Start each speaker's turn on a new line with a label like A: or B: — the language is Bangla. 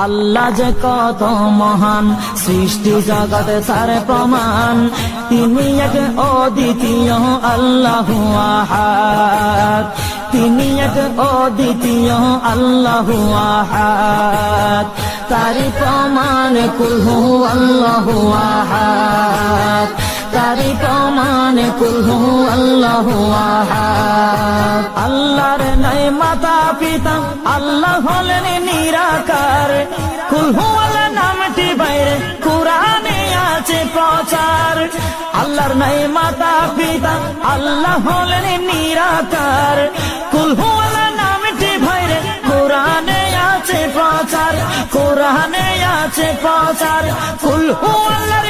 A: আল্লাহ যে কত মহান, সৃষ্টি জগতে তার প্রমাণ। তিনি এক অদ্বিতীয় আল্লাহু আহাদ, তিনি এক অদ্বিতীয় আল্লাহু আহাদ। তারি প্রমাণ কুল হু আল্লাহু আহাদ, তারি প্রমাণ কুল হু আল্লাহু আহাদ। আল্লাহর নাই মাতা পিতা, আল্লাহ হলেন নিরাকার। কুল হু আল্লাহ নামটি বাইরে কুরআনে আছে প্রচার। আল্লাহর নাই মাতা পিতা, আল্লাহ হলেন নিরাকার। কুল হু আল্লাহ নামটি বাইরে কুরআনে আছে প্রচার, কুরআনে আছে প্রচার। কুল হু আল্লাহর